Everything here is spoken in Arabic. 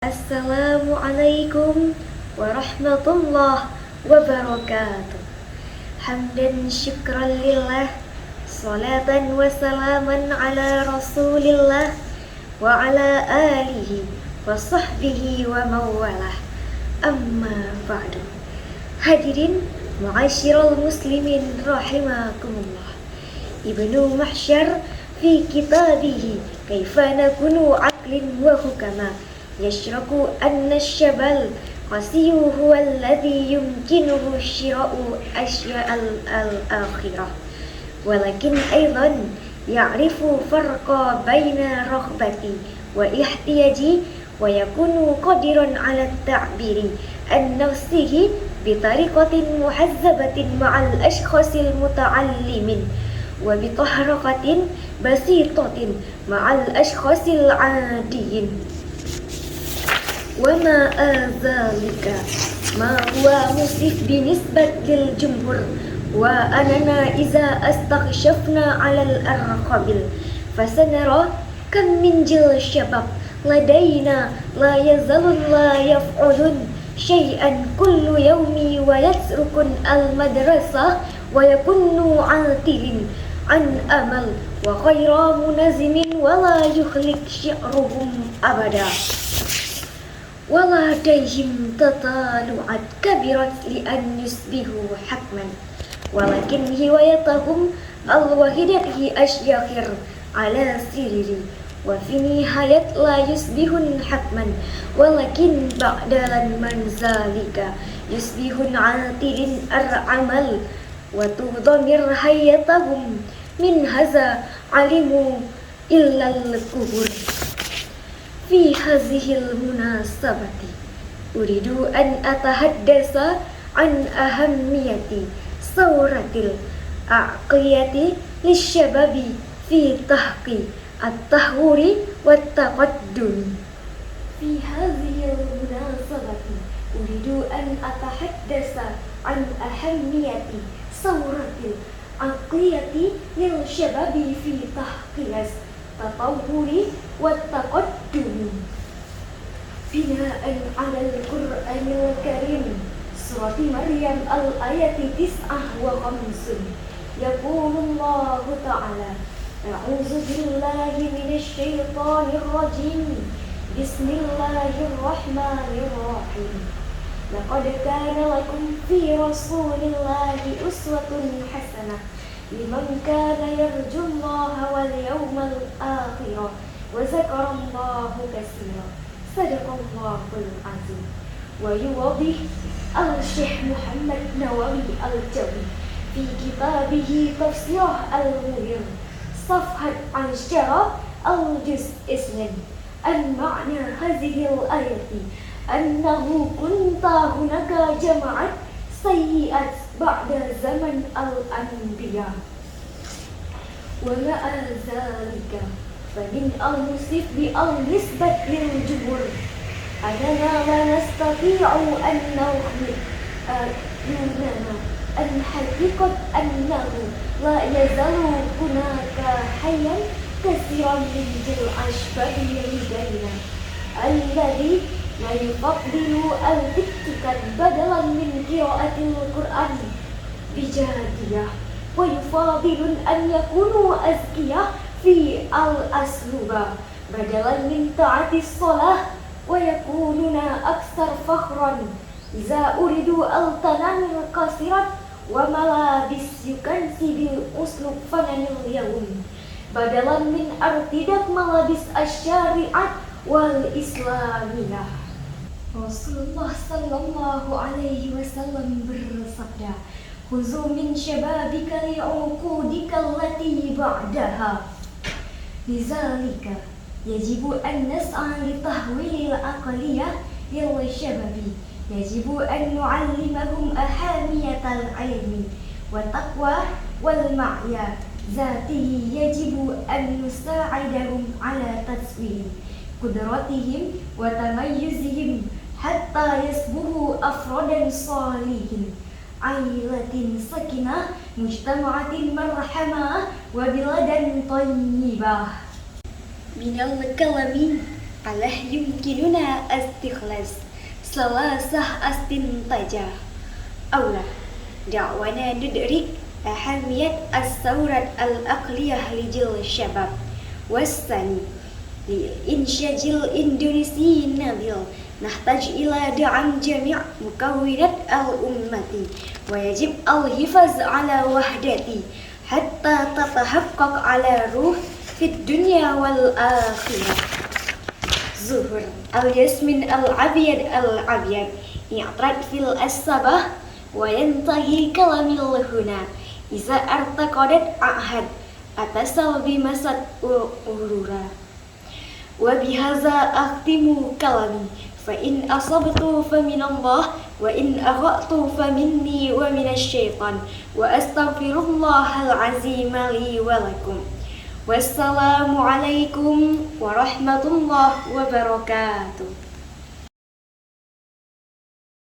Assalamualaikum warahmatullahi wabarakatuh. Hamdan syukran lillah, salatan wa salaman ala rasulillah wa ala alihi wa sahbihi wa mawalah. Amma ba'du. Hadirin mu'asyiral muslimin rahimakumullah. Ibnu Mahsyar fi kitabihi kaifa nakunu aqlin wa hukama يشرك أن الشبل قسي هو الذي يمكنه شراء أشياء الآخرة، ولكن أيضا يعرف فرق بين رغبتي واحتياجي ويكون قادرا على التعبير عن نفسه بطريقة محزبة مع الأشخاص المتعلمين وبطريقة بسيطة مع الأشخاص العاديين. وما ذلك ما هو مصيف بالنسبة للجمهور، وأننا إذا استكشفنا على الأرقام فسنرى كم من جيل الشباب لدينا لا يزالون لا يفعلون شيئا كل يوم ويتركون المدرسة ويكونوا عاطل عن أمل وغير منظم ولا يخلق شعرهم أبدا، ولديهم تطلعات كبيرة لأن يصبحوا حكما، ولكن هوايتهم الوحيدة هي الشهر على سرير، وفي نهاية لا يصبحون حكما، ولكن بدلا من ذلك يصبحون عاطل العمل وتدمر حياتهم. من هذا علموا إلا الكبر. في هذه المناسبة أريد أن أتحدث عن أهمية ثورة العقلية للشباب في تحقيق التطور والتقدم. في هذه المناسبة أريد أن أتحدث عن أهمية ثورة العقلية للشباب في تحقيق التطور والتقدم. بناء على القرآن الكريم سورة مريم الآية 59 يقول الله تعالى: أعوذ بالله من الشيطان الرجيم بسم الله الرحمن الرحيم لقد كان لكم في رسول الله أسوة حسنة لمن كان يرجو الله واليوم الآخر وذكر الله كثيرا. صدق الله العظيم. ويوضح الشيخ محمد نووي الجوي في كتابه تفسير المنير صفحة 10 الجزء 2 أن معنى هذه الآية أنه كنت هناك جماعة سيئات بعد زمن الأنبياء، ومع ذلك فمن المصيف بالنسبة للجمهور أننا لا نستطيع أن نخبر أعيننا عن حقيقة أنه لا يزال هناك حيا كثيرا من الأشباه لدينا الذي لا يفضل الاتكال بدلا من قراءة القرآن بجادية، ويفضل أن يكونوا أذكياء في الأسلوب بدلا من طاعة الصلاة، ويكونون أكثر فخرا إذا أريدوا التنام القصيرة وملابس يكنسي بالأسلوب فنان اليوم بدلا من ارتداء ملابس الشريعة والإسلامية. Rasulullah sallallahu alaihi wasallam bersabda, "Khuzu min syababika li'uqudika allati ba'daha." Lidzalika yajibu an nas'a li tahwilil aqliyah lil syababi, yajibu an nu'allimahum ahamiyatal ilmi wa taqwa wal ma'ya zatihi, yajibu an nusa'idahum ala taswiri qudratihim wa tamayyuzihim hatta yasbuhu afradan salihin ailatin sakinah mujtama'atin marhamah wa biladan tayyibah. Minal kalami ألا يمكننا استخلاص ثلاثة استنتاجات. أولا، دعوانا ندرك أهمية الثورة العقلية لجيل الشباب. والثاني، للإنتاج الإندونيسي النبيل نحتاج إلى دعم جميع مكونات الأمة، ويجب الحفاظ على وحدته حتى تتحقق على روح في الدنيا والآخرة. ظهور الياسمين الأبيض يعطر في الصباح وينتهي كلامي هنا. إذا ارتقدت أحد أتصل بمسد أورورا. وبهذا أختم كلامي، فإن أصبت فمن الله وإن أخطأت فمني ومن الشيطان، وأستغفر الله العظيم لي ولكم. والسلام عليكم ورحمة الله وبركاته.